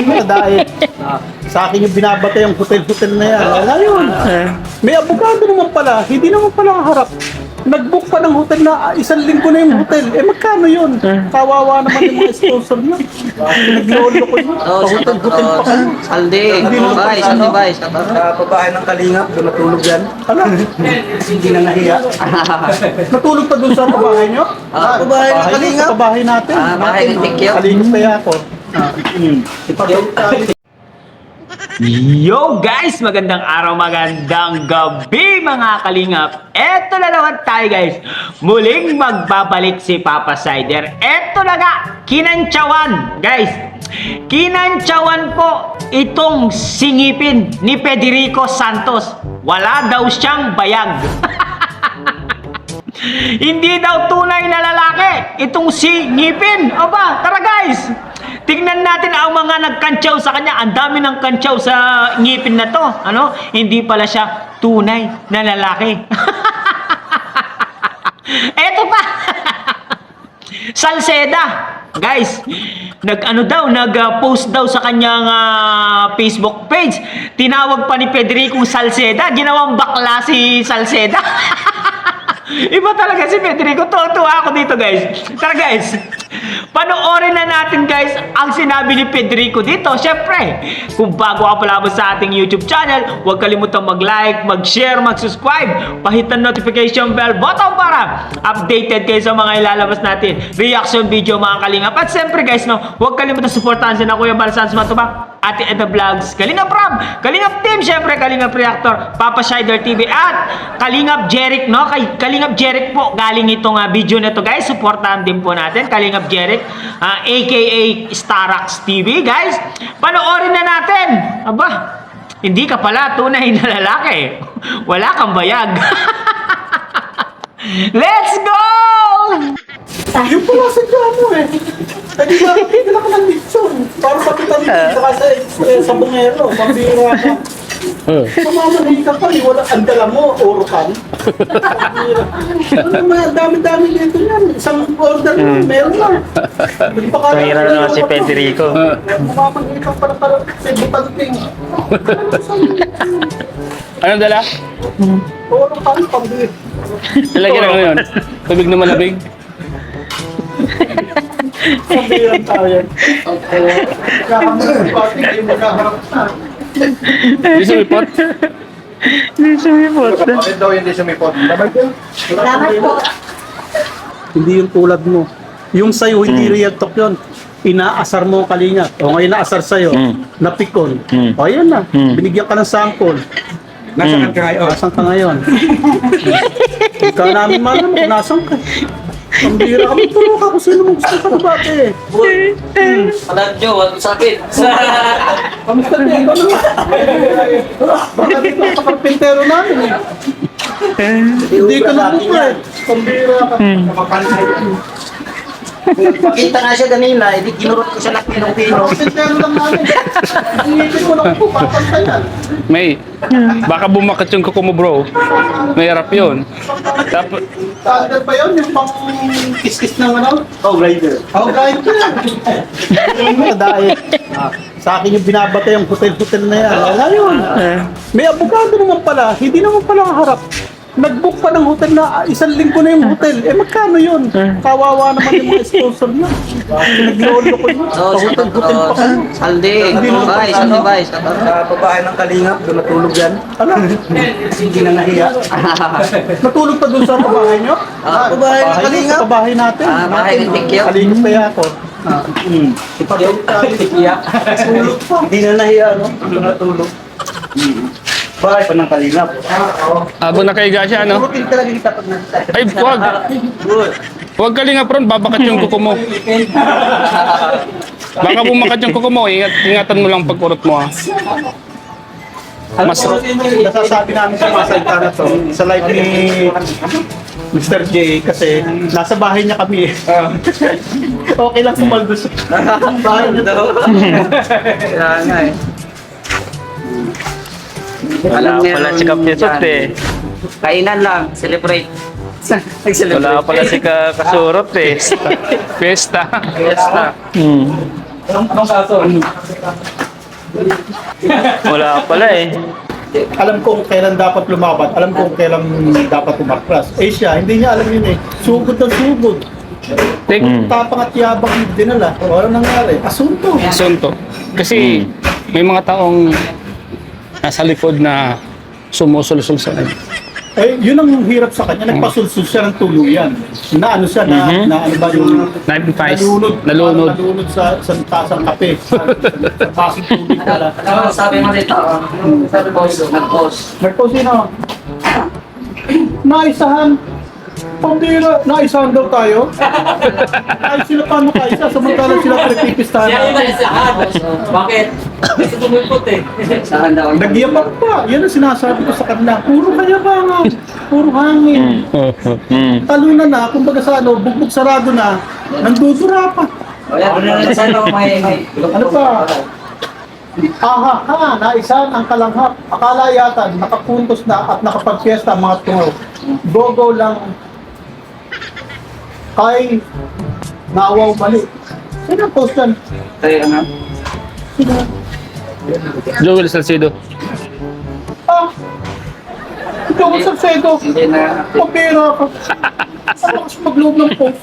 Dahil sa akin yung binabatay ang hotel-hotel na yan. Ngayon, may abogado naman pala, hindi naman pala kaharap. Nag-book pa ng hotel na 1 linggo na yung hotel. Magkano yun? Kawawa naman yung mga sponsor niya. Naglolo ko yun. Hotel-hotel pa kayo. Saldi, Bay. Sa babae ng Kalingap, doon natulog yan. Ano? Hindi na nahiya. Natulog pa dun sa babae nyo? Babae ng Kalingap. Sa bahay natin. bahay ng Tikyo. Kalingap kaya ako. Ipagod tayo. Yo guys! Magandang araw, magandang gabi mga kalingap. Eto na naman tayo guys. Muling magbabalik si Papa Sider. Eto na nga, kinantsawan guys. Kinantsawan po itong singipin ni Federico Santos. Wala daw siyang bayag. Hindi daw tunay na lalaki itong si Ngipin. Aba, tara guys. Tingnan natin ang mga nagkantsaw sa kanya. Ang dami ng kantsaw sa ngipin na to. Ano? Hindi pala siya tunay na lalaki. Eto pa. Salceda. Guys, nag-post daw sa kanyang Facebook page. Tinawag pa ni Federico Salceda. Ginawang bakla si Salceda. Iba talaga si Federico. Tuwa ako dito guys. Tara guys. Panoorin na natin guys ang sinabi ni Federico dito. Siyempre, kung bago ka pala sa ating YouTube channel, huwag kalimutang mag-like, mag-share, mag-subscribe. Pahitan notification bell button para updated kayo sa mga ilalabas natin. Reaction video mga kalingap. At siyempre guys, huwag kalimutang supportahan si Kuya Balsans Matubang, Ate Edna Vlogs, Kalingap Rob, Kalingap Team, siyempre Kalingap Reactor, Papa Sider TV, at Kalingap Jeric, no? Kay Kalingap Jeric po, galing itong video na to guys. Supportahan din po natin, Kalingap Jeric, aka Starax TV, guys. Panoorin na natin. Aba, hindi ka pala tunay na lalaki. Wala kang bayag. Let's go! Yung pala sa mo eh. Hindi ba, hindi ka ng lechon. Para makita dito sa bungero, pambira ka. Mamamali ka pa, wala ang dala mo, urukan. Dami-dami dito yan. Isang order na, meron lang. Tumira na si Federico. Mamamali ka pala sa butanting. Anong dala? Urukan, pambira. Talagyan ano yun? Tubig na malabig? Pambira tayo. Kakamang pati, kayo magkaharap na. Di sumipot? Bakit daw hindi sumipot? Salamat po. Hindi yung tulad mo. Yung sa'yo, hindi real talk yun. Inaasar mo kalinga. O ngayon naasar sa'yo. Napikon. O yan na. Binigyan ka ng sample. Nasaan ka ngayon? Nasaan ka ngayon? Ikaw namin malam kung nasaan ka. Pambira ka. Magturo ka kung sino mo gusto ka na bate. Paladyo, walang sakit. Kamusta niya? Ikaw naman. Baka dito sa karpintero namin eh. Hindi ka na buka eh. Pambira ka. Makita nga siya kanina, hindi kinurot ko siya ng pino. Karpintero lang namin. Ingipin mo lang po, papantayan. May, baka bumakat yung kuko mo bro. Mahirap yun. Dapat, Standard ba yun? Yung pang kiss-kiss ng ano? Oh, grinder. Oh, grinder. Dahil sa akin yung binabatay ang hotel-hotel na yan. Ngayon, may abogado naman pala, hindi naman pala kaharap. Nag-book pa ng hotel na 1 linggo na yung hotel. Magkano yun? Kawawa naman yung mga sponsor niya. Naglolo ko yun. Hotel-hotel pa kayo. Saldi, Bay. sa babae ng Kalingap, doon natulog yan. Ano? Hindi na nahiya. Natulog pa dun sa bahay nyo? Babae ng Kalingap. Sa bahay natin. bahay ng Tikyo. Kalingap kaya ako. Ipagod tayo. Tulog pa. Hindi na nahiya, no? Natulog. Bahay pa ng Kalingap. Habang nakahiga siya, ano? Turutin talaga kita pag nasa. Ay, wag. Huwag Kalingap ron, babakat yung kuko mo. Baka bumakat yung kuko mo, ingatan mo lang pagkurot mo ha. Mas nasasabi namin sa mga salita na to, sa live ni Mr. J, kasi nasa bahay niya kami eh. Okay lang pumaldo siya. Bahay niya daw. Kaya nga eh. Wala pala si Kapitot eh. Kainan lang, celebrate. Wala pala si Kasurot eh. Fiesta. Fiesta. Anong kaso? Wala pala eh. Alam ko kung kailan dapat lumaban, alam ko kung kailan dapat umatras. Eh siya, hindi niya alam yun eh. Sugod na sugod. Tapang at yabang yung dinala. Wala nangyari. Asunto. Asunto. Kasi may mga taong nasa likod na sumusulsul sa kanya. Eh, yun ang hirap sa kanya. Nagpasulsul siya ng tuluyan. Na ano siya, na ano ba yung... Nabipais. Nalunod Nalunod. sa tasang kape. Sa basong tubig pala. Ano sabi mo dito? Sabi ko, nag-post. Nagpo sino? Naisahan. Pambira, naisahan daw tayo. Ay sila paano kaisa, samantalang sila pinapipistahan. Bakit? Kasi tumulpot eh. Saan daw? Nagyapak pa. Yan ang sinasabi ko sa kanila. Puro kayabangan. Puro hangin. Talunan na, kumbaga sa ano, bugbog sarado na, nandudura pa. O yan, saan daw may... Ano pa? Aha ka, naisahan ang kalanghap. Akala yata, nakapuntos na at nakapagpiesta ang mga tungaw. Gogo lang kay naawaw mali. Sino ang post yan? Tayo ano? Sino? Joel Salcedo. Ah! Ikaw ang Salcedo. Hindi na... Pabira ka. Ano kasi magloob ng post?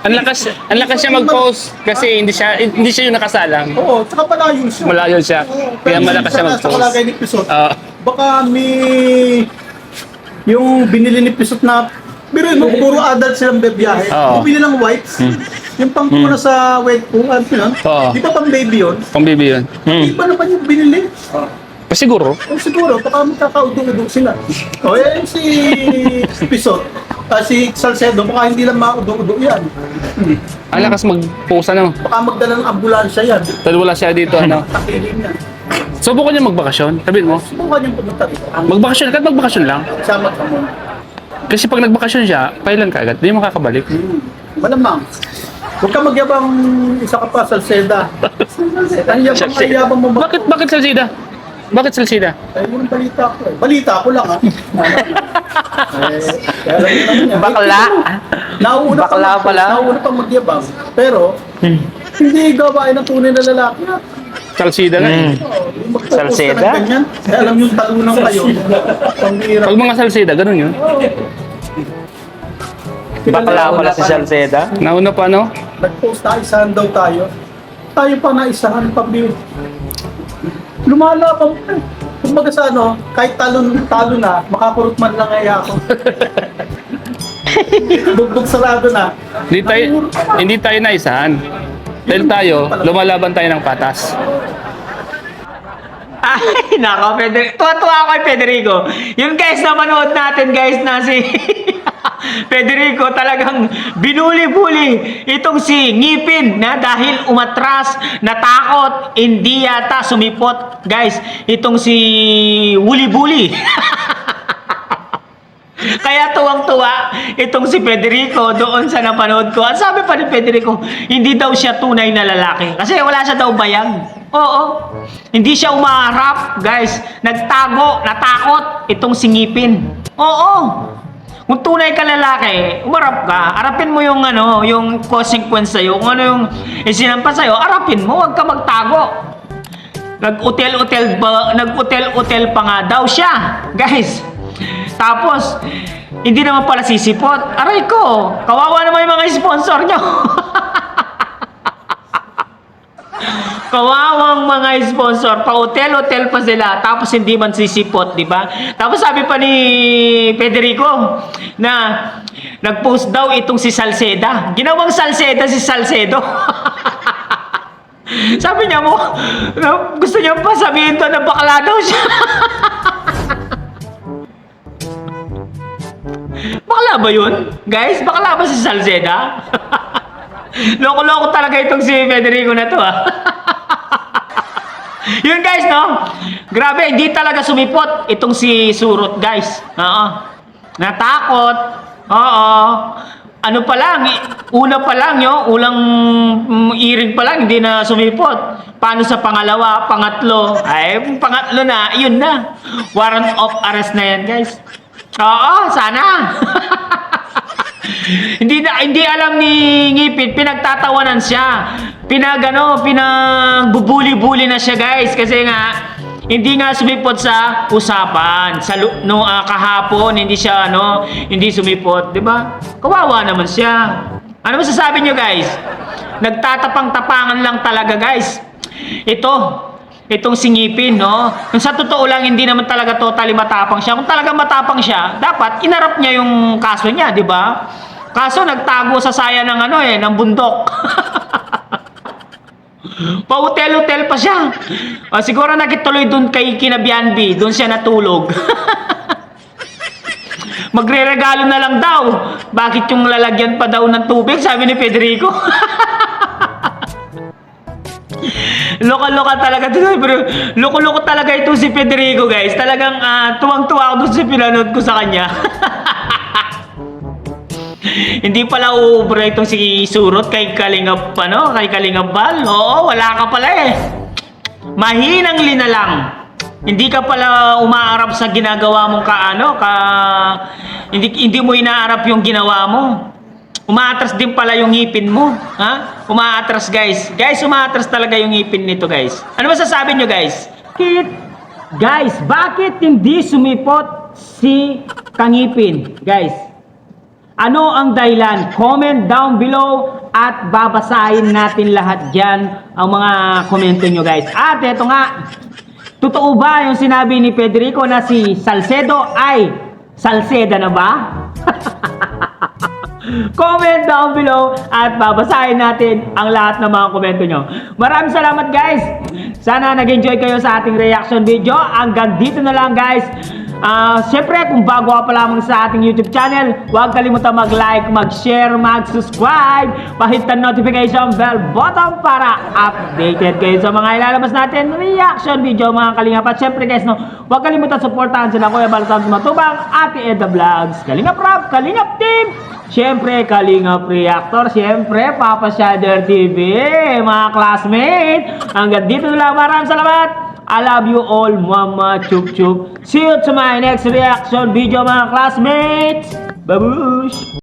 Ang lakas siya mag-post kasi hindi siya yung nakasalang. Oo, tsaka malayo siya. Malayo siya. Kaya malakas siya Sa mag-post. kalagay ni Pisot, Ah, baka may... Yung binili ni Pisot na... Pero yung puro adult silang bebiyahe. Oo. Bumili lang wipes. Yung pang na sa wet pool, ano yun? Oo. Di ba pang baby yun? pang bibi yun. Iba naman yung binili. Siguro. O siguro, baka magkakaudong-udong sila. O yan si Pisot, si Salcedo, baka hindi lang maudong-udong yan. Ang lakas mag-post ano. Baka magdala ng ambulansya yan. Dahil wala siya dito ano. Takilin yan. Subukan niya magbakasyon. Sabihin mo. Subukan yung pumunta dito. Magbakasyon. Kahit magbakasyon lang. Sama ka muna. Kasi pag nagbakasyon siya, kailan ka agad? Hindi makakabalik. Malamang. Huwag ka magyabang isa ka pa, Salceda. Ang yabang mo. Bakit Salcida? Bakit Salcida? Eh, yun ang balita ko eh. Balita ko lang ha. Kaya alam niyo naman yan. Bakla. Bakla pala. Nauna pang magyabang. Pero, hindi gawain ng tunay na lalaki ha. Salcida lang. Salceda? Kaya alam yung talunan kayo. Pambira. Pag mga Salcida, ganun yun. Bakla pala si Salceda. Nauna pa no? Nag-post na isahan daw tayo. Tayo pa na isahan pambira. Lumalaban pa. Kumbaga sa ano, kahit talo na, makakurot man lang ay ako. Bugbog sarado na. Hindi tayo naisahan. Dahil tayo, lumalaban tayo ng patas. Ay, nako, tuwa-tuwa ako kay Federico. Yung guys na manood natin, guys, na si Federico talagang binuli-buli itong si Ngipin na dahil umatras, natakot, hindi yata sumipot. Guys, itong si Wuli-Buli. Kaya tuwang-tuwa itong si Federico doon sa napanood ko. At sabi pa ni Federico, hindi daw siya tunay na lalaki. Kasi wala siya daw bayag. Oo. Hindi siya umaharap, guys. Nagtago, natakot itong si Ngipin. Oo. Kung tunay ka lalaki, umarap ka. Harapin mo yung ano, yung consequence sa'yo. Kung ano yung isinampa sa'yo, harapin mo. Huwag ka magtago. Nag-utel-utel pa nga daw siya. Guys. Tapos, hindi naman pala sisipot. Aray ko, kawawa naman yung mga sponsor nyo. Kawawang mga sponsor, pa-hotel-hotel pa sila, tapos hindi man sisipot, di ba? Tapos sabi pa ni Federico na nag-post daw itong si Salceda. Ginawang Salceda si Salcedo. Sabi niya mo, gusto niya pa sabihin to na bakla daw siya. Bakla ba yun? Guys, bakla ba si Salceda? Loko-loko talaga itong si Federico na to Yun guys, no? Grabe, hindi talaga sumipot itong si Surot, guys. Oo. Natakot. Oo. Ano pa lang, una pa lang, ulang iring pa lang, hindi na sumipot. Paano sa pangalawa, pangatlo? Ay, pangatlo na, yun na. Warrant of arrest na yan, guys. Oo, sana. Hindi alam ni Ngipin, pinagtatawanan siya. Pinagbubuli-buli na siya, guys, kasi nga hindi nga sumipot sa usapan. Kahapon hindi siya hindi sumipot, 'di ba? Kawawa naman siya. Ano masasabi niyo, guys? Nagtatapang-tapangan lang talaga, guys. Itong si Ngipin, no? Kung sa totoo lang, hindi naman talaga totally matapang siya. Kung talaga matapang siya, dapat inarap niya yung kaso niya, di ba? Kaso nagtago sa saya ng ng bundok. Pa-hotel-hotel pa siya. Siguro nakituloy doon kay Kinabianbi, doon siya natulog. Magre-regalo na lang daw. Bakit yung lalagyan pa daw ng tubig? Sabi ni Federico. Loka-loka talaga to. Loko-loko talaga ito si Federico, guys. Talagang tuwang-tuwa ako doon sa pinanood ko sa kanya. Hindi pala uubra itong si Surot kay Kalingap, kay Kalingap Bal. Oo, wala ka pala eh. Mahinang lina lang. Hindi ka pala umaarap sa ginagawa mong hindi mo inaarap yung ginawa mo. Umaatras din pala yung ngipin mo, ha? Umaatras, guys. Guys, umaatras talaga yung ngipin nito, guys. Ano masasabi nyo, guys? Guys, bakit hindi sumipot si Kangipin? Guys, ano ang dahilan? Comment down below at babasahin natin lahat dyan ang mga komento nyo, guys. At eto nga, totoo ba yung sinabi ni Federico na si Salcedo ay Salceda na ba? Comment down below at babasahin natin ang lahat ng mga komento nyo. Maraming salamat, guys. Sana nag-enjoy kayo sa ating reaction video. Hanggang dito na lang, guys. Siyempre, kung bago ka pa lamang sa ating YouTube channel, huwag kalimutan mag-like, mag-share, mag-subscribe, pahit ang notification bell button para updated kayo sa mga ilalabas natin reaction video, mga kalingap. At siyempre, guys, huwag kalimutan supportahan sila Kuya Balsam Matubang, Ate Edda Vlogs, Kalingap Rob, Kalingap Team, siyempre, Kalingap Reactor, siyempre, Papa Shader TV, mga classmate. Hanggang dito na lang, maraming salamat. I love you all, Mama Chup Chup. See you to my next reaction video, mga classmates. Babush!